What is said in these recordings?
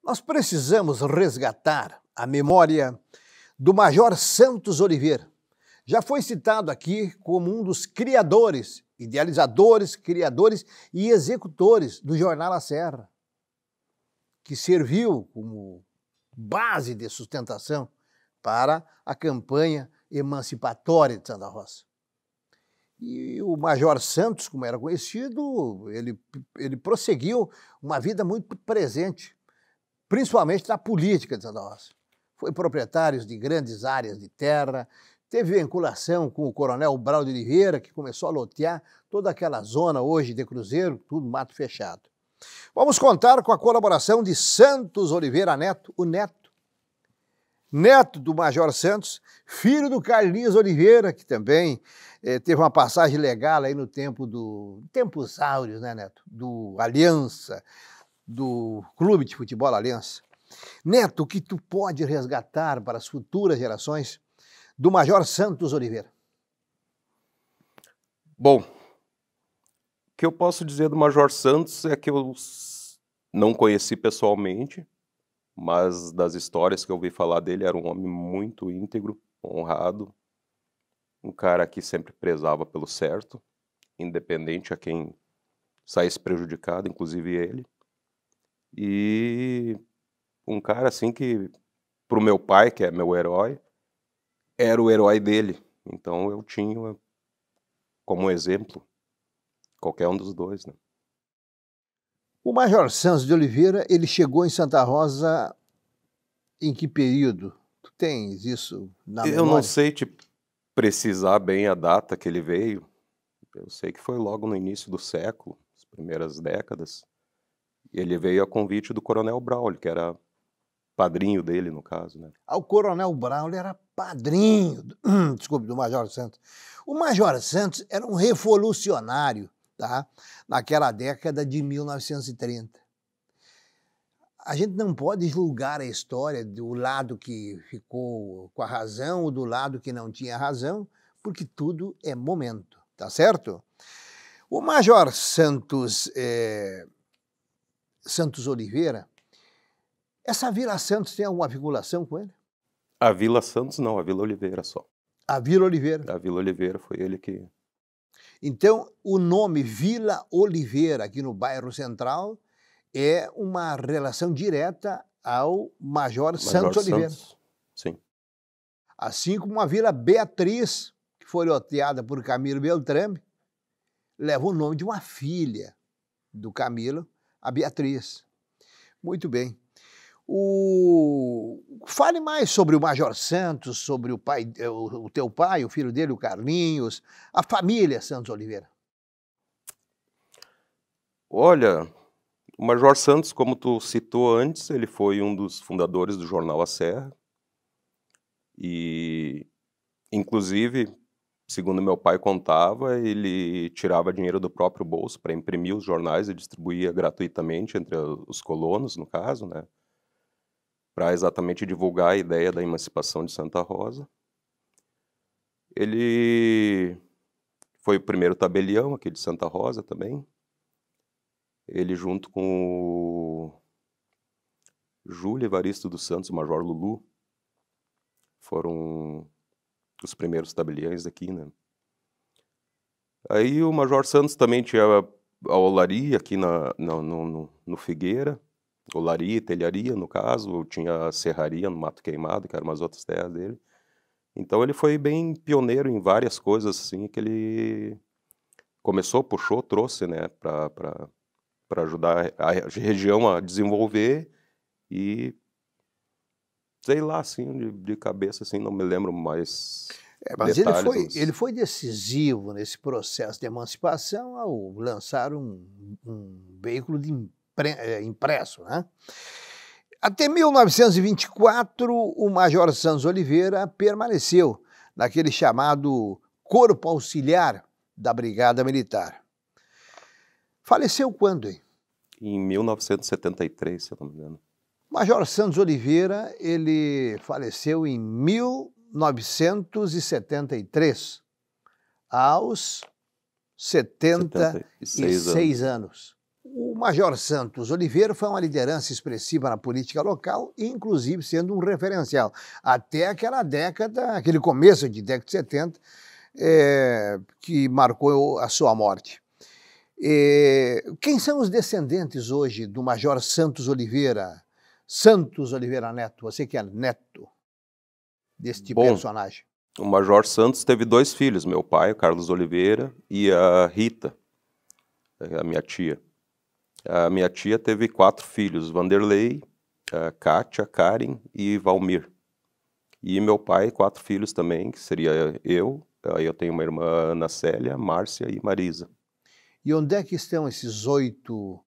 Nós precisamos resgatar a memória do Major Santos Oliveira. Já foi citado aqui como um dos criadores, idealizadores, criadores e executores do jornal A Serra, que serviu como base de sustentação para a campanha emancipatória de Santa Rosa. E o Major Santos, como era conhecido, ele prosseguiu uma vida muito presente, principalmente na política de Santa Rosa. Foi proprietário de grandes áreas de terra, teve vinculação com o Coronel Brau de Oliveira, que começou a lotear toda aquela zona hoje de Cruzeiro, tudo mato fechado. Vamos contar com a colaboração de Santos Oliveira Neto, o Neto. Neto do Major Santos, filho do Carlinhos Oliveira, que também teve uma passagem legal aí no tempo tempos áureos, né, Neto? Do Aliança, do Clube de Futebol Aliança. Neto, o que tu pode resgatar para as futuras gerações do Major Santos Oliveira? Bom, o que eu posso dizer do Major Santos é que eu não conheci pessoalmente, mas das histórias que eu ouvi falar dele, era um homem muito íntegro, honrado, um cara que sempre prezava pelo certo, independente a quem saísse prejudicado, inclusive ele. E um cara assim que, pro meu pai, que é meu herói, era o herói dele. Então eu tinha como exemplo qualquer um dos dois, né? O Major Santos de Oliveira, ele chegou em Santa Rosa em que período? Tu tens isso na memória? Eu não sei te precisar bem a data que ele veio. Eu sei que foi logo no início do século, as primeiras décadas. E ele veio a convite do Coronel Braulio, que era padrinho dele, no caso, né? O Coronel Braulio era padrinho, desculpe, do Major Santos. O Major Santos era um revolucionário, tá? Naquela década de 1930. A gente não pode julgar a história do lado que ficou com a razão ou do lado que não tinha razão, porque tudo é momento, tá certo? O Major Santos Oliveira, essa Vila Santos tem alguma vinculação com ele? A Vila Santos não, a Vila Oliveira só. A Vila Oliveira. A Vila Oliveira foi ele que... Então, o nome Vila Oliveira, aqui no bairro Central, é uma relação direta ao Major Santos Oliveira. Sim. Assim como a Vila Beatriz, que foi loteada por Camilo Beltrame, leva o nome de uma filha do Camilo, a Beatriz. Muito bem. Fale mais sobre o Major Santos, sobre o teu pai, o filho dele, o Carlinhos, a família Santos Oliveira. Olha, o Major Santos, como tu citou antes, ele foi um dos fundadores do jornal A Serra. E, inclusive, segundo meu pai contava, ele tirava dinheiro do próprio bolso para imprimir os jornais e distribuía gratuitamente entre os colonos, no caso, né? Para exatamente divulgar a ideia da emancipação de Santa Rosa. Ele foi o primeiro tabelião aqui de Santa Rosa também. Ele, junto com o Júlio Evaristo dos Santos, o Major Lulu, foram os primeiros tabeliães aqui, né? Aí o Major Santos também tinha a olaria aqui no Figueira, olaria e telharia, no caso, tinha a serraria no Mato Queimado, que eram umas outras terras dele. Então ele foi bem pioneiro em várias coisas, assim, que ele começou, puxou, trouxe, né, para ajudar a região a desenvolver e, sei lá, assim, de cabeça, assim, não me lembro mais Mas detalhes. ele foi decisivo nesse processo de emancipação ao lançar um veículo impresso, né? Até 1924, o Major Santos Oliveira permaneceu naquele chamado Corpo Auxiliar da Brigada Militar. Faleceu quando, hein? Em 1973, se eu não me engano. Major Santos Oliveira, ele faleceu em 1973, aos 76 anos. O Major Santos Oliveira foi uma liderança expressiva na política local, inclusive sendo um referencial. Até aquela década, aquele começo de década de 70, que marcou a sua morte. Quem são os descendentes hoje do Major Santos Oliveira? Santos Oliveira Neto, você que é neto deste personagem. O Major Santos teve 2 filhos, meu pai, o Carlos Oliveira, e a Rita, a minha tia. A minha tia teve 4 filhos, Vanderlei, Kátia, Karen e Valmir. E meu pai, 4 filhos também, que seria eu. Aí eu tenho uma irmã, Ana Célia, Márcia e Marisa. E onde é que estão esses 8?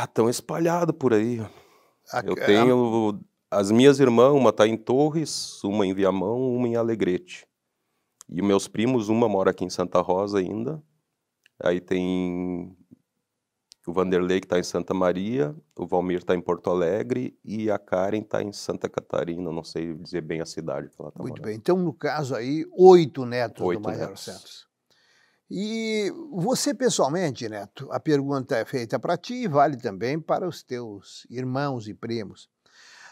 Estão espalhados por aí. Eu tenho as minhas irmãs, uma está em Torres, uma em Viamão, uma em Alegrete. E meus primos, uma mora aqui em Santa Rosa ainda. Aí tem o Vanderlei, que está em Santa Maria, o Valmir está em Porto Alegre e a Karen está em Santa Catarina, não sei dizer bem a cidade que ela está morando. Muito bem, então no caso aí, 8 netos 8 do Major netos. Santos. E você pessoalmente, Neto, a pergunta é feita para ti e vale também para os teus irmãos e primos.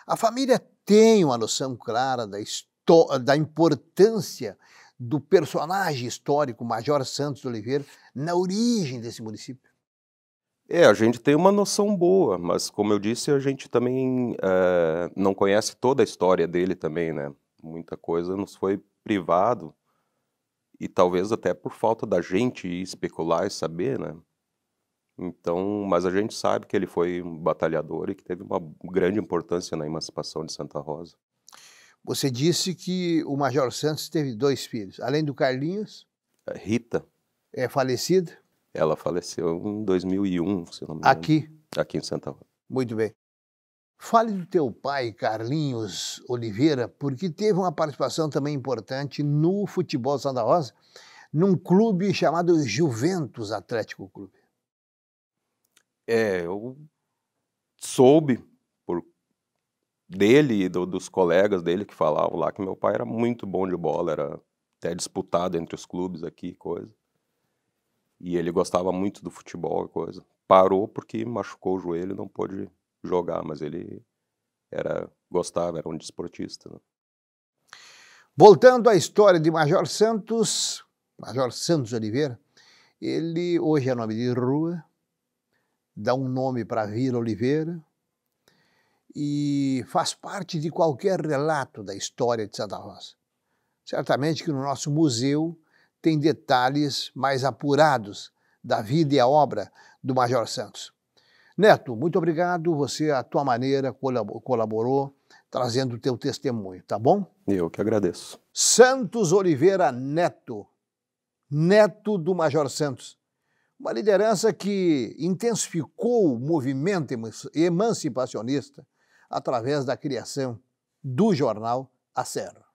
A família tem uma noção clara da importância do personagem histórico Major Santos Oliveira na origem desse município? A gente tem uma noção boa, mas como eu disse, a gente também não conhece toda a história dele também, né? Muita coisa nos foi privado e talvez até por falta da gente especular e saber, né? Então, mas a gente sabe que ele foi um batalhador e que teve uma grande importância na emancipação de Santa Rosa. Você disse que o Major Santos teve 2 filhos, além do Carlinhos. A Rita. É falecida? Ela faleceu em 2001, se não me engano. Aqui? Aqui em Santa Rosa. Muito bem. Fale do teu pai, Carlinhos Oliveira, porque teve uma participação também importante no futebol Santa Rosa, num clube chamado Juventus Atlético Clube. Eu soube dele e dos colegas dele que falavam lá que meu pai era muito bom de bola, era até disputado entre os clubes aqui, coisa. E ele gostava muito do futebol, coisa. Parou porque machucou o joelho e não pôde jogar, mas ele gostava, era um desportista. Né? Voltando à história de Major Santos Oliveira, ele hoje é nome de rua, dá um nome para Vila Oliveira e faz parte de qualquer relato da história de Santa Rosa. Certamente que no nosso museu tem detalhes mais apurados da vida e a obra do Major Santos. Neto, muito obrigado, você, à tua maneira, colaborou, trazendo o teu testemunho, tá bom? Eu que agradeço. Santos Oliveira Neto, neto do Major Santos. Uma liderança que intensificou o movimento emancipacionista através da criação do jornal A Serra.